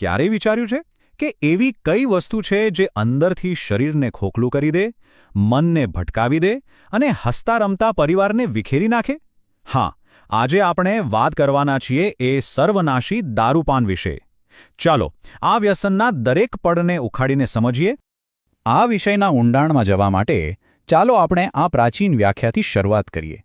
ક્યારેય વિચાર્યું છે કે એવી કઈ વસ્તુ છે જે અંદરથી શરીરને ખોખલું કરી દે, મનને ભટકાવી દે અને હસતા રમતા પરિવારને વિખેરી નાખે? હા, આજે આપણે વાત કરવાના છીએ એ સર્વનાશી દારૂપાન વિશે. ચાલો આ વ્યસનના દરેક પડને ઉખાડીને સમજીએ. આ વિષયના ઊંડાણમાં જવા માટે ચાલો આપણે આ પ્રાચીન વ્યાખ્યાથી શરૂઆત કરીએ.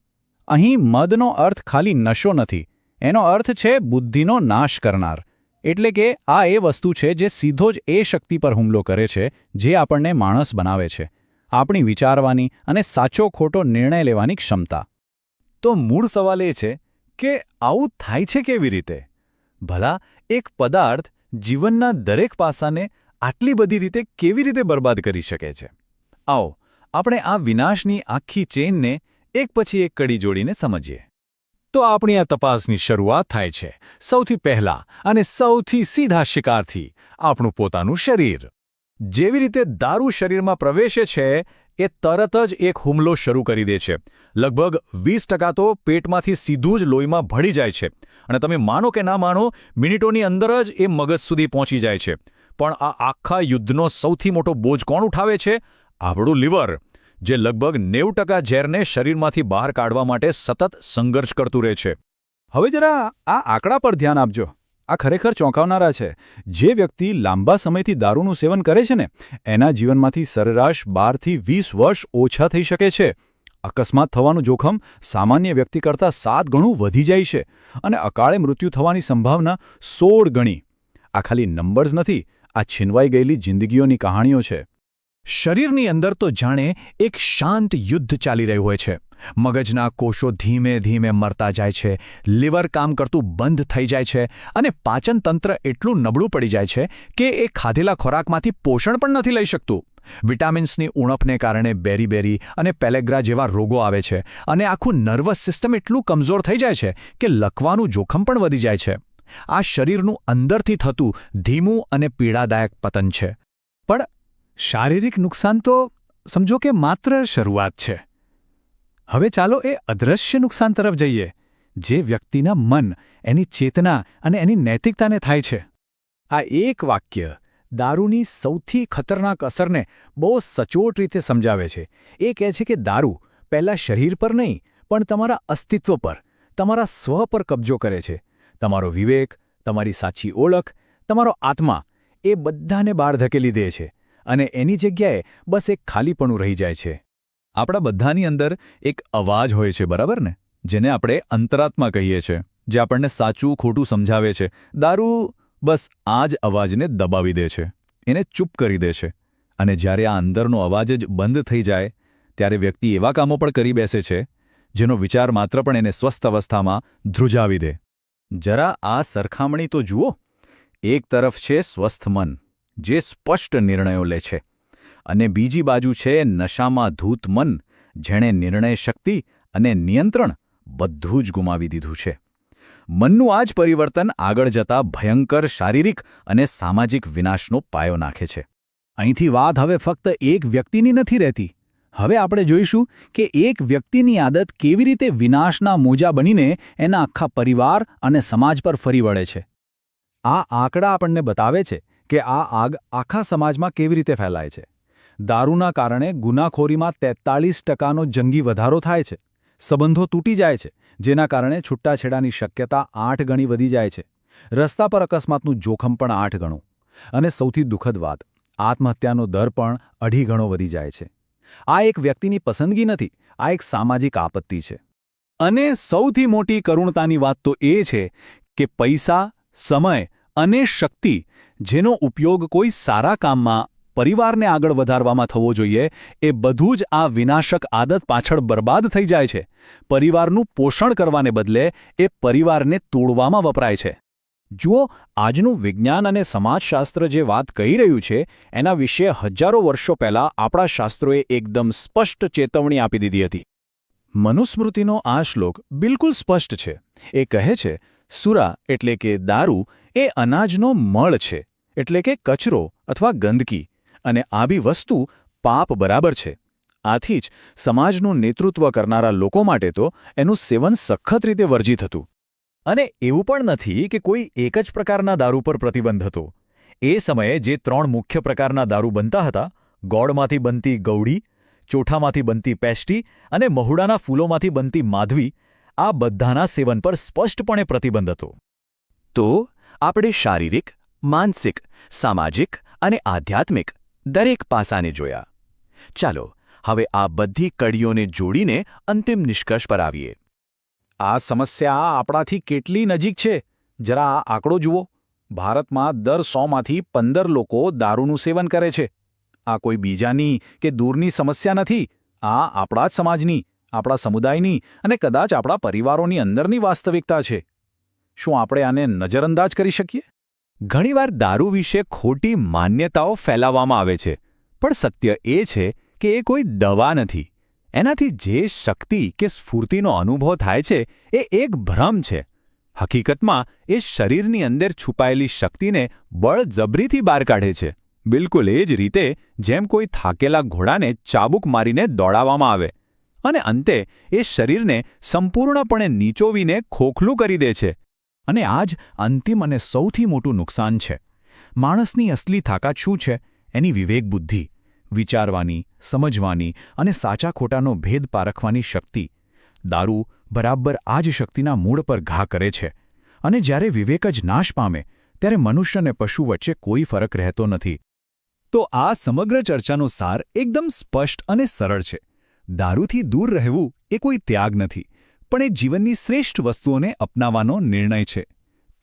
અહીં મદનો અર્થ ખાલી નશો નથી, એનો અર્થ છે બુદ્ધિનો નાશ કરનાર. એટલે કે આ એ વસ્તુ છે જે સીધો જ એ શક્તિ પર હુમલો કરે છે જે આપણને માણસ બનાવે છે, આપણી વિચારવાની અને સાચો ખોટો નિર્ણય લેવાની ક્ષમતા. તો મૂળ સવાલ એ છે કે આવું થાય છે કેવી રીતે? ભલા એક પદાર્થ જીવનના દરેક પાસાને આટલી બધી રીતે કેવી રીતે બરબાદ કરી શકે છે? આવો આપણે આ વિનાશની આખી ચેઇનને એક પછી એક કડી જોડીને સમજીએ. તો આપણી આ તપાસની શરૂઆત થાય છે સૌથી પહેલા અને સૌથી સીધા શિકારથી, આપણું પોતાનું શરીર. જેવી રીતે દારૂ શરીરમાં પ્રવેશે છે એ તરત જ એક હુમલો શરૂ કરી દે છે. લગભગ 20% તો પેટમાંથી સીધું જ લોહીમાં ભળી જાય છે અને તમે માનો કે ના માનો, મિનિટોની અંદર જ એ મગજ સુધી પહોંચી જાય છે. પણ આ આખા યુદ્ધનો સૌથી મોટો બોજ કોણ ઉઠાવે છે? આપણું લીવર, જે લગભગ 90% ઝેરને શરીરમાંથી બહાર કાઢવા માટે સતત સંઘર્ષ કરતું રહે છે. હવે જરા આ આંકડા પર ધ્યાન આપજો. આ ખરેખર ચોંકાવનારા છે. જે વ્યક્તિ લાંબા સમયથી દારૂનું સેવન કરે છે ને, એના જીવનમાંથી સરેરાશ 12 થી 20 વર્ષ ઓછા થઈ શકે છે. અકસ્માત થવાનું જોખમ સામાન્ય વ્યક્તિ કરતાં 7 ગણું વધી જાય છે અને અકાળે મૃત્યુ થવાની સંભાવના 16 ગણી. આ ખાલી નંબર્સ નથી, આ છીનવાઈ ગયેલી જિંદગીઓની કહાણીઓ છે. શરીરની અંદર તો જાણે એક શાંત યુદ્ધ ચાલી રહ્યું હોય છે. મગજના કોષો ધીમે ધીમે મરતા જાય છે, લીવર કામ કરતું બંધ થઈ જાય છે અને પાચન તંત્ર એટલું નબળું પડી જાય છે કે એ ખાધેલા ખોરાકમાંથી પોષણ પણ નથી લઈ શકતું. વિટામિન્સની ઉણપને કારણે બેરી અને પેલેગ્રા જેવા રોગો આવે છે અને આખું નર્વસ સિસ્ટમ એટલું કમજોર થઈ જાય છે કે લકવાનું જોખમ પણ વધી જાય છે. આ શરીરનું અંદરથી થતું ધીમું અને પીડાદાયક પતન છે. પણ શારીરિક નુકસાન તો સમજો કે માત્ર શરૂઆત છે. હવે ચાલો એ અદૃશ્ય નુકસાન તરફ જઈએ, જે વ્યક્તિના મન, એની ચેતના અને એની નૈતિકતાને થાય છે. આ એક વાક્ય દારૂની સૌથી ખતરનાક અસરને બહુ સચોટ રીતે સમજાવે છે. એ કહે છે કે દારૂ પહેલાં શરીર પર નહીં, પણ તમારા અસ્તિત્વ પર, તમારા સ્વ પર કબજો કરે છે. તમારો વિવેક, તમારી સાચી ઓળખ, તમારો આત્મા, એ બધાને બહાર ધકેલી દે છે અને એની જગ્યાએ બસ એક ખાલીપણું રહી જાય છે. આપણા બધાની અંદર એક અવાજ હોય છે, બરાબર ને? જેને આપણે અંતરાત્મા કહીએ છીએ, જે આપણને સાચું ખોટું સમજાવે છે. દારૂ બસ આ જ અવાજને દબાવી દે છે, એને ચૂપ કરી દે છે. અને જ્યારે આ અંદરનો અવાજ જ બંધ થઈ જાય, ત્યારે વ્યક્તિ એવા કામો પણ કરી બેસે છે જેનો વિચાર માત્ર પણ એને સ્વસ્થ અવસ્થામાં ધ્રુજાવી દે. જરા આ સરખામણી તો જુઓ. એક તરફ છે સ્વસ્થ મન, જે સ્પષ્ટ નિર્ણયો લે છે, અને બીજી બાજુ છે નશામાં ધૂત મન, જેણે નિર્ણય શક્તિ અને નિયંત્રણ બધું જ ગુમાવી દીધું છે. મનનું આ જ પરિવર્તન આગળ જતા ભયંકર શારીરિક અને સામાજિક વિનાશનો પાયો નાખે છે. અહીંથી વાત હવે ફક્ત એક વ્યક્તિની નથી રહેતી. હવે આપણે જોઈશું કે એક વ્યક્તિની આદત કેવી રીતે વિનાશના મોજા બનીને એના આખા પરિવાર અને સમાજ પર ફરી વળે છે. આ આંકડા આપણને બતાવે છે કે આ આગ આખા સમાજમાં કેવી રીતે ફેલાય છે. દારૂના કારણે ગુનાખોરીમાં 43%નો જંગી વધારો થાય છે. સંબંધો તૂટી જાય છે, જેના કારણે છૂટાછેડાની શક્યતા 8 ગણી વધી જાય છે. રસ્તા પર અકસ્માતનું જોખમ પણ 8 ગણું. અને સૌથી દુઃખદ વાત, આત્મહત્યાનો દર પણ 2.5 ગણો વધી જાય છે. આ એક વ્યક્તિની પસંદગી નથી, આ એક સામાજિક આપત્તિ છે. અને સૌથી મોટી કરુણતાની વાત તો એ છે કે પૈસા, સમય અને શક્તિ, જેનો ઉપયોગ કોઈ સારા કામમાં, પરિવારને આગળ વધારવામાં થવો જોઈએ, એ બધું જ આ વિનાશક આદત પાછળ બરબાદ થઈ જાય છે. પરિવારનું પોષણ કરવાને બદલે એ પરિવારને તોડવામાં વપરાય છે. જુઓ, આજનું વિજ્ઞાન અને સમાજશાસ્ત્ર જે વાત કહી રહ્યું છે, એના વિશે હજારો વર્ષો પહેલાં આપણા શાસ્ત્રોએ એકદમ સ્પષ્ટ ચેતવણી આપી દીધી હતી. મનુસ્મૃતિનો આ શ્લોક બિલકુલ સ્પષ્ટ છે. એ કહે છે, સુરા એટલે કે દારૂ એ અનાજનો મળ છે, એટલે કે કચરો અથવા ગંદકી, અને આ બી વસ્તુ પાપ બરાબર છે. આથી જ સમાજનું નેતૃત્વ કરનારા લોકો માટે તો એનું સેવન સખત રીતે વર્જિત હતું. અને એવું પણ નથી કે કોઈ એક જ પ્રકારના દારૂ પર પ્રતિબંધ હતો. એ સમયે જે 3 મુખ્ય પ્રકારના દારૂ બનતા હતા, ગોળમાંથી બનતી ગૌડી, ચોઠામાંથી બનતી પેસ્ટી અને મહુડાના ફૂલોમાંથી બનતી માધવી, આ બધાના સેવન પર સ્પષ્ટપણે પ્રતિબંધ હતો. તો આપણે શારીરિક, માનસિક, સામાજિક અને આધ્યાત્મિક દરેક પાસાને જોયા. ચાલો હવે આ બધી કડીઓને જોડીને અંતિમ નિષ્કર્ષ પર આવીએ. આ સમસ્યા આપણાથી કેટલી નજીક છે, જરા આ આંકડો જુઓ. ભારતમાં દર 100માંથી 15 લોકો દારૂનું સેવન કરે છે. આ કોઈ બીજાની કે દૂરની સમસ્યા નથી. આ આપણા જ સમાજની, આપણા સમુદાયની અને કદાચ આપણા પરિવારોની અંદરની વાસ્તવિકતા છે. શું આપણે આને નજરઅંદાજ કરી શકીએ? ઘણીવાર દારૂ વિશે ખોટી માન્યતાઓ ફેલાવવામાં આવે છે, પણ સત્ય એ છે કે એ કોઈ દવા નથી. એનાથી જે શક્તિ કે સ્ફૂર્તિનો અનુભવ થાય છે એ એક ભ્રમ છે. હકીકતમાં એ શરીરની અંદર છુપાયેલી શક્તિને બળજબરીથી બહાર કાઢે છે. બિલકુલ એ જ રીતે જેમ કોઈ થાકેલા ઘોડાને ચાબુક મારીને દોડાવવામાં આવે અને અંતે એ શરીરને સંપૂર્ણપણે નીચોવીને ખોખલું કરી દે છે. અને આ જ અંતિમ અને સૌથી મોટું નુકસાન છે. માણસની અસલી તાકાત શું છે? એની વિવેક બુદ્ધિ, વિચારવાની, સમજવાની અને સાચા ખોટાનો ભેદ પારખવાની શક્તિ. દારૂ બરાબર આ જ શક્તિના મૂળ પર ઘા કરે છે. અને જ્યારે વિવેક જ નાશ પામે ત્યારે મનુષ્ય અને પશુ વચ્ચે કોઈ ફરક રહેતો નથી. તો આ સમગ્ર ચર્ચાનો સાર એકદમ સ્પષ્ટ અને સરળ છે. દારૂથી દૂર રહેવું એ કોઈ ત્યાગ નથી, પણ એ જીવનની શ્રેષ્ઠ વસ્તુઓને અપનાવવાનો નિર્ણય છે.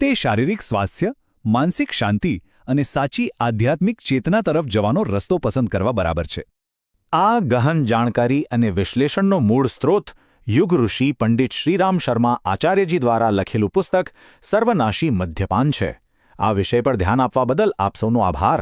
તે શારીરિક સ્વાસ્થ્ય, માનસિક શાંતિ અને સાચી આધ્યાત્મિક ચેતના તરફ જવાનો રસ્તો પસંદ કરવા બરાબર છે. આ ગહન જાણકારી અને વિશ્લેષણનો મૂળ સ્ત્રોત યુગ ઋષિ પંડિત શ્રીરામ શર્મા આચાર્યજી દ્વારા લખેલું પુસ્તક સર્વનાશી મદ્યપાન છે. આ વિષય પર ધ્યાન આપવા બદલ આપ સૌનો આભાર.